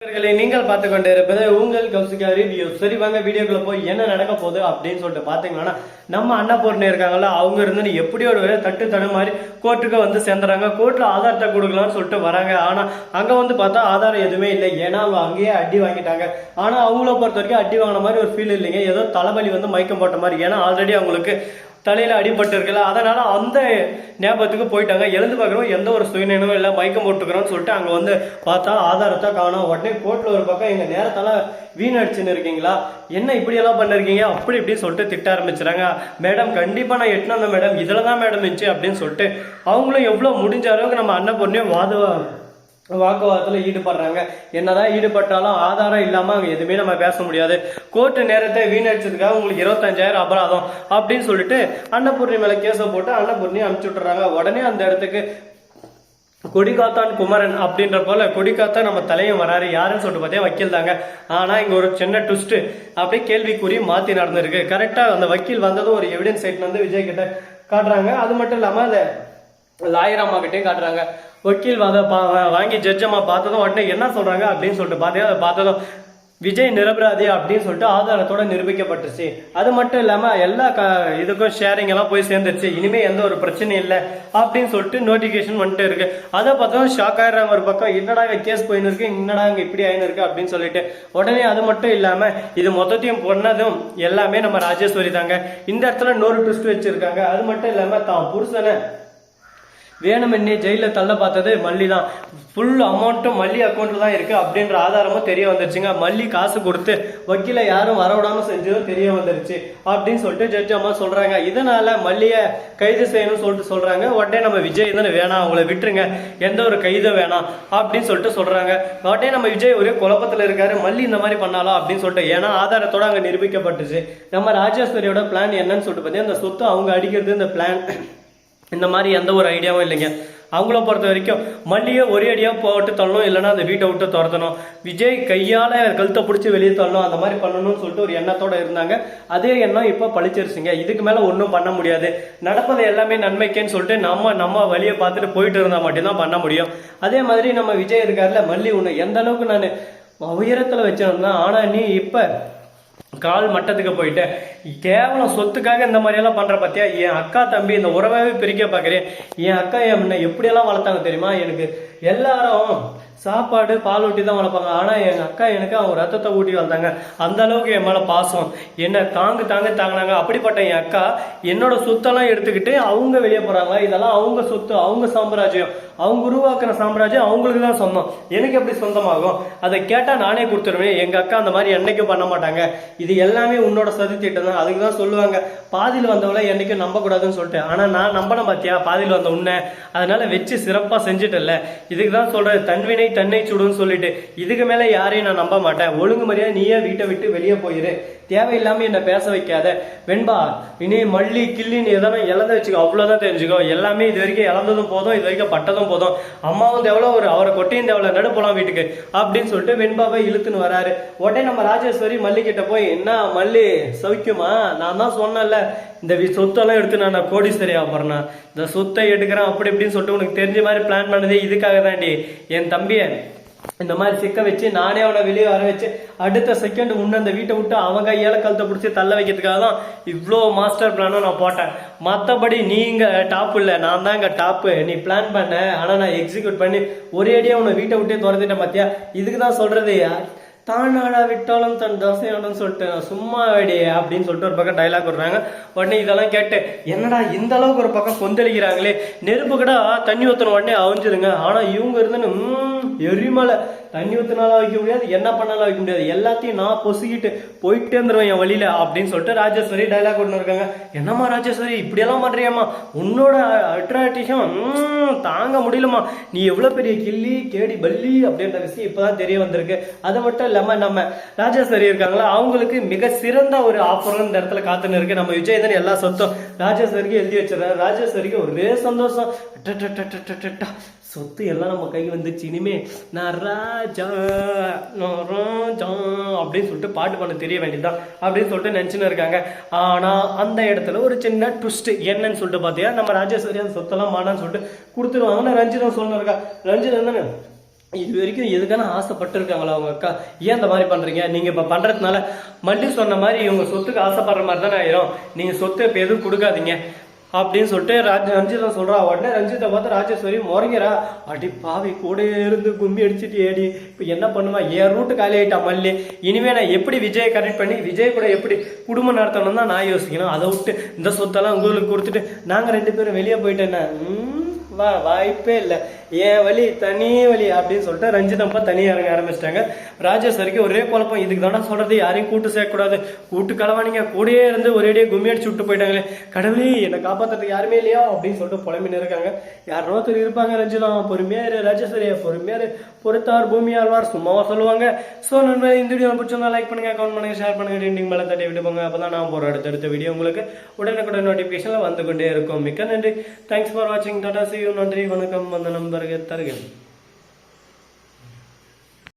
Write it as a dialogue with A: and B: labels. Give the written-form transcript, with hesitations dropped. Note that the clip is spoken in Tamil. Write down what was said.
A: நீங்கள் பார்த்து கொண்டு இருப்பது உங்கள் கௌசிகா ரிவ்யூ. சரி வாங்க வீடியோக்குள்ள போய் என்ன நடக்க போகுது அப்படின்னு சொல்லிட்டு பாத்தீங்கன்னா, நம்ம அன்னபூர்ணி இருக்காங்கல்ல, அவங்க இருந்து எப்படியோ ஒரு தட்டு தடுமாறி கோர்ட்டுக்கு வந்து சேர்ந்துறாங்க. கோர்ட்ல ஆதாரத்தை கொடுக்கலாம்னு சொல்லிட்டு வராங்க. ஆனா அங்க வந்து பார்த்தா ஆதாரம் எதுவுமே இல்லை. ஏன்னா அவங்க அங்கேயே அடி வாங்கிட்டாங்க. ஆனா அவங்கள பொறுத்த வரைக்கும் அடி வாங்கின மாதிரி ஒரு ஃபீல் இல்லைங்க. ஏதோ தலைவலி வந்து மயக்கம் போட்ட மாதிரி. ஏன்னா ஆல்ரெடி அவங்களுக்கு தலையில அடிபட்டு இருக்குல்ல, அதனால அந்த ஞாபகத்துக்கு போயிட்டாங்க. எழுந்து பார்க்குறோம் எந்த ஒரு சுயநினைவும் இல்லை, மயக்கம் போட்டுக்கிறோம்னு சொல்லிட்டு அங்கே வந்து பார்த்தா ஆதாரத்தை காணும். உடனே கோர்ட்டில் ஒரு பக்கம் எங்கள் நேரத்தால் வீணடிச்சுன்னு இருக்கீங்களா, என்ன இப்படியெல்லாம் பண்ணிருக்கீங்க அப்படி இப்படின்னு சொல்லிட்டு திட்ட ஆரம்பிச்சுறாங்க. மேடம் கண்டிப்பாக நான் எட்டினேன் மேடம், இதில் தான் மேடம் இருந்துச்சு அப்படின்னு சொல்லிட்டு அவங்களும் எவ்வளோ முடிஞ்ச அளவுக்கு நம்ம அண்ணன் வாக்குவாதத்தில் ஈடுபடுறாங்க. என்னதான் ஈடுபட்டாலும் ஆதாரம் இல்லாமல் அங்கே எதுவுமே நம்ம பேச முடியாது. கோர்ட்டு நேரத்தை வீணடிச்சதுக்காக உங்களுக்கு 25,000 அபராதம் அப்படின்னு சொல்லிட்டு அன்னபூர்ணி மேலே கேஸை போட்டு அன்னபூர்ணி அனுப்பிச்சு விட்டுறாங்க. உடனே அந்த இடத்துக்கு கொடிக்காத்தான் குமரன் அப்படின்ற போல கொடிக்காத்தான் நம்ம தலையும் வராரு. யாருன்னு சொல்லிட்டு பார்த்தா வக்கீல் தாங்க. ஆனால் இங்கே ஒரு சின்ன ட்விஸ்ட், அப்படியே கேள்விக்குறி மாற்றி நடந்திருக்கு. கரெக்டாக அந்த வக்கீல் வந்ததும் ஒரு எவிடன்ஸ் சைட் வந்து விஜய் கிட்ட காட்டுறாங்க. அது மட்டும் இல்லாமல் அந்த லாயர் அம்மா கிட்டையும் காட்டுறாங்க. வக்கீல் வாங்கி ஜட்ஜ் அம்மா பார்த்ததும் உடனே என்ன சொல்றாங்க அப்படின்னு சொல்லிட்டு பார்த்தீங்கன்னா, அதை பார்த்ததும் விஜய் நிரபராதி அப்படின்னு சொல்லிட்டு ஆதாரத்தோட நிரூபிக்கப்பட்டுச்சு. அது மட்டும் இல்லாம எல்லா இதுக்கும் ஷேரிங் எல்லாம் போய் சேர்ந்துருச்சு. இனிமே எந்த ஒரு பிரச்சனையும் இல்லை அப்படின்னு சொல்லிட்டு நோட்டிபிகேஷன் வந்துட்டு இருக்கு. அதை பார்த்தா ஷாக் ஆயிடுறாங்க. ஒரு பக்கம் என்னடா கேஸ் போயின்னு இருக்கு, என்னடா இங்க இப்படி ஆயின்னு இருக்கு அப்படின்னு சொல்லிட்டு உடனே அது மட்டும் இல்லாம இது மொத்தத்தையும் பொண்ணதும் எல்லாமே நம்ம ராஜேஸ்வரி தாங்க. இந்த இடத்துல இன்னொரு ட்விஸ்ட் வச்சிருக்காங்க. அது மட்டும் இல்லாம தான் புருஷனை வேணுமென்னே ஜெயிலில் தள்ள பார்த்தது மல்லி தான். ஃபுல் அமௌண்ட்டும் மல்லி அக்கௌண்ட்ல தான் இருக்கு அப்படின்ற ஆதாரமும் தெரிய வந்துருச்சுங்க. மல்லி காசு கொடுத்து வக்கீல யாரும் வரவிடாம செஞ்சதும் தெரிய வந்துருச்சு அப்படின்னு சொல்லிட்டு ஜட்ஜ் அம்மா சொல்றாங்க. இதனால மல்லிய கைது செய்யணும்னு சொல்லிட்டு சொல்றாங்க. உடனே நம்ம விஜய் தானே வேணாம், அவங்கள விட்டுருங்க, எந்த ஒரு கைதும் வேணாம் அப்படின்னு சொல்லிட்டு சொல்றாங்க. உடனே நம்ம விஜய் ஒரே குழப்பத்துல இருக்காரு. மல்லி இந்த மாதிரி பண்ணாலும் அப்படின்னு சொல்லிட்டு, ஏன்னா ஆதாரத்தோட அங்க நிரூபிக்கப்பட்டுச்சு. நம்ம ராஜேஸ்வரியோட பிளான் என்னன்னு சொல்லிட்டு பார்த்தீங்கன்னா, இந்த சொத்து அவங்க அடிக்கிறது இந்த பிளான். இந்த மாதிரி எந்த ஒரு ஐடியாவும் இல்லைங்க. அவங்கள பொறுத்த வரைக்கும் மல்லியை ஒரே அடியா போட்டு தள்ளணும், இல்லைன்னா அந்த வீட்டை விட்டு துரத்தணும், விஜய் கையால கழுத்தை பிடிச்சி வெளியே தள்ளணும், அந்த மாதிரி பண்ணணும்னு சொல்லிட்டு ஒரு எண்ணத்தோட இருந்தாங்க. அதே எண்ணம் இப்போ பழிச்சிருச்சுங்க. இதுக்கு மேல ஒன்றும் பண்ண முடியாது. நடப்பது எல்லாமே நன்மைக்கேன்னு சொல்லிட்டு நம்ம வழியை பார்த்துட்டு போயிட்டு இருந்தா மட்டும்தான் பண்ண முடியும். அதே மாதிரி நம்ம விஜய் இருக்காருல, மல்லி ஒன்று எந்த அளவுக்கு நான் உயரத்துல வச்சிருந்தேன், ஆனா நீ இப்ப கால் மட்டத்துக்கு போயிட்டு கேவலம் சொத்துக்காக இந்த மாதிரி எல்லாம் பண்ற பத்தியா. என் அக்கா தம்பி இந்த உறவாவே பிரிக்க பாக்குறேன். என் அக்கா என்ன எப்படியெல்லாம் வளர்த்தாங்க தெரியுமா? எனக்கு எல்லாரும் சாப்பாடு பால் ஊட்டி தான் வளர்ப்பாங்க. ஆனா எங்க அக்கா எனக்கு அவங்க ரத்தத்தை ஊட்டி வளர்த்தாங்க. அந்த அளவுக்கு என் மேல பாசம், என்ன தாங்கினாங்க. அப்படிப்பட்ட என் அக்கா என்னோட சொத்தெல்லாம் எடுத்துக்கிட்டு அவங்க வெளியே போறாங்க. இதெல்லாம் அவங்க சொத்து, அவங்க சாம்ராஜ்யம், அவங்க உருவாக்குற சாம்ராஜ்யம் அவங்களுக்கு தான் சொந்தம். எனக்கு எப்படி சொந்தமாகும்? அதை கேட்டா நானே கொடுத்துருவேன். எங்க அக்கா அந்த மாதிரி என்னைக்கும் பண்ண மாட்டாங்க. இது எல்லாமே உன்னோட சதி திட்டம் தான். அதுக்கு தான் சொல்லுவாங்க, பாதியில் வந்தவளை என்னைக்கும் நம்ப கூடாதுன்னு சொல்லிட்டு. ஆனா நான் நம்பன பாத்தியா பாதியில் வந்த உன்னை, அதனால வச்சு சிறப்பா செஞ்சுட்டல. இதுக்கு தான் சொல்றது, தன்வினை தன்னை சுடுன்னு சொல்லிட்டு. இதுக்கு மேல யாரையும் நான் நம்ப மாட்டேன். ஒழுங்கு மரியாதை நீயே வீட்டை விட்டு வெளியே போயிரு, தேவையில்லாம என்ன பேச வைக்காத. வெண்பா இனி மல்லி கிள்ளின்னு எதனா இழந்து வச்சுக்கோ, அவ்வளவுதான் தெரிஞ்சுக்கோ. எல்லாமே இது வரைக்கும் இழந்ததும் போதும், இது வரைக்கும் பட்டதும் போதும். அம்மாவும் தேவல ஒரு அவரை கொட்டையும் தேவல நடு போலாம் வீட்டுக்கு அப்படின்னு சொல்லிட்டு வெண்பாவை இழுத்துன்னு வராரு. உடனே நம்ம ராஜேஸ்வரி மல்லி கிட்ட போய், என்ன மல்லி சௌக்கியமா? நான் தான் சொன்னேன்ல இந்த சொத்தெல்லாம் எடுத்து நான் கோடீஸ்வரி ஆகிறேன், இந்த சொத்தை எடுக்கிறேன் அப்படி இப்படின்னு சொல்லிட்டு உனக்கு தெரிஞ்ச மாதிரி பிளான் பண்ணதே இதுக்காக தாண்டி. என் தம்பியை இந்த மாதிரி சிக்க வச்சு நானே அவனை வெளியே வர வச்சு அடுத்த செகண்ட் முன்ன அந்த வீட்டை விட்டு அவங்க கழுத்தை பிடிச்சி தள்ள வைக்கிறதுக்காக தான் இவ்வளோ மாஸ்டர் பிளானும் நான் போட்டேன். மற்றபடி நீங்க டாப் இல்லை, நான் தான் இங்கே டாப்பு. நீ பிளான் பண்ண, ஆனால் நான் எக்ஸிக்யூட் பண்ணி ஒரே அடியாக உன்னை வீட்டை விட்டே துரத்திட்டேன் பார்த்தியா. இதுக்கு தான் சொல்றது, தானாடா விட்டாலும் தன் தசையோடன்னு சொல்லிட்டு சும்மா அடி அப்படின்னு சொல்லிட்டு ஒரு பக்கம் டைலாக் விடுறாங்க. உடனே இதெல்லாம் கேட்டு என்னடா இந்த அளவுக்கு ஒரு பக்கம் கொந்தளிக்கிறாங்களே, நெருப்பு கூட தண்ணி ஊற்றின உடனே அவிஞ்சிருங்க. ஆனா இவங்க இருந்துன்னு எரிமலை தண்ணி ஊற்றினாலும் வைக்க முடியாது, என்ன பண்ணாலும் வைக்க முடியாது, எல்லாத்தையும் நான் பொசுக்கிட்டு போயிட்டே இருந்துருவேன் என் வழியில அப்படின்னு சொல்லிட்டு ராஜேஸ்வரி டைலாக் ஒன்று இருக்காங்க. என்னம்மா ராஜேஸ்வரி இப்படியெல்லாம் பண்றியாம்மா, உன்னோட அட்ராக்டிஷன் தாங்க முடியலம்மா, நீ எவ்வளவு பெரிய கிள்ளி கேடி பல்லி அப்படின்ற விஷயம் இப்பதான் தெரிய வந்திருக்கு. அது மட்டும் இல்லாம நம்ம ராஜேஸ்வரி இருக்காங்களா, அவங்களுக்கு மிக சிறந்த ஒரு ஆஃபர் இந்த இடத்துல காத்துன்னு இருக்கு. நம்ம விஜய் தான் எல்லா சொத்தும் ராஜேஸ்வரிக்கு எழுதி வச்சிடறாரு. ராஜேஸ்வரிக்கு ஒரே சந்தோஷம், சொத்து எல்லாம் நம்ம கைக்கு வந்துச்சு, இனிமே நான் ராஜா அப்படின்னு சொல்லிட்டு பாட்டு பண்ண தெரிய வேண்டியதுதான் அப்படின்னு சொல்லிட்டு நினைச்சுன்னு இருக்காங்க. ஆனா அந்த இடத்துல ஒரு சின்ன ட்விஸ்ட் என்னன்னு சொல்லிட்டு பாத்தீங்கன்னா, நம்ம ராஜேஸ்வரி அந்த சொத்தெல்லாம் மானான்னு சொல்லிட்டு கொடுத்துருவாங்கன்னு ரஞ்சிதம் சொல்லணும் இருக்கா. ரஞ்சிதம் தானே இது வரைக்கும் எதுக்கான ஆசைப்பட்டு இருக்காங்களா அவங்க அக்கா? ஏன் இந்த மாதிரி பண்றீங்க? நீங்க இப்ப பண்றதுனால மல்லி சொன்ன மாதிரி இவங்க சொத்துக்கு ஆசைப்படுற மாதிரி தானே ஆயிரும். நீங்க சொத்து இப்ப எதுவும் கொடுக்காதீங்க அப்படின்னு சொல்லிட்டு ரஞ்சிதா சொல்றா. உடனே ரஞ்சித்தை பார்த்து ராஜேஸ்வரி முறைங்கிறா. அடி பாவி, கூட இருந்து கும்பி அடிச்சுட்டு ஏடி இப்ப என்ன பண்ணுவா? என் ரூட்டு காலி ஆயிட்டா மல்லி. இனிமே நான் எப்படி விஜயை கனெக்ட் பண்ணி விஜய் கூட எப்படி குடும்பம் நடத்தணும் தான் நான் யோசிக்கணும். அதை விட்டு இந்த சொத்தெல்லாம் உங்களுக்கு கொடுத்துட்டு நாங்க 2 பேரும் வெளியே போயிட்டேன்னா வாய்ப்பே இல்லை. ஏன் வழி தனி வழி அப்படின்னு சொல்லிட்டு ரஞ்சிதம்பா தனியாக இறங்க ஆரம்பிச்சிட்டாங்க. ராஜேஸ்வரிக்கு ஒரே குழப்பம். இதுக்கு தானே சொல்றது, யாரையும் கூட்டு சேர்க்கக்கூடாது, கூட்டு கலவானிங்க கூடயே இருந்து ஒரேடியே கும்மி அடிச்சு விட்டு போயிட்டாங்களே, கடவுளே என்னை காப்பாற்றுறதுக்கு யாருமே இல்லையா அப்படின்னு சொல்லிட்டு புலம்பின்னு இருக்காங்க. யாரோ ஒருத்தர் இருப்பாங்க ரஞ்சிதம், பொறுமையாரு ராஜேஸ்வரியா, பொறுமையாரு, பொறுத்தார் பூமி ஆழ்வார், சும்மாவா சொல்லுவாங்க. ஸோ நண்பர், இந்த வீடியோ பிடிச்சிருந்தா லைக் பண்ணுங்க, கமெண்ட் பண்ணுங்க, ஷேர் பண்ணுங்க, ரெண்டிங் மேலே தட்டி விட்டு போங்க. அப்போ தான் நான் போகிற அடுத்தடுத்த வீடியோ உங்களுக்கு உடனுக்குடன் நோட்டிஃபிகேஷனில் வந்து கொண்டே இருக்கும். மிக்க நன்றி. தேங்க்ஸ் ஃபார் வாட்சிங். Tata, see you. நன்றி, வணக்கம், வந்தனம், தருகிறேன்.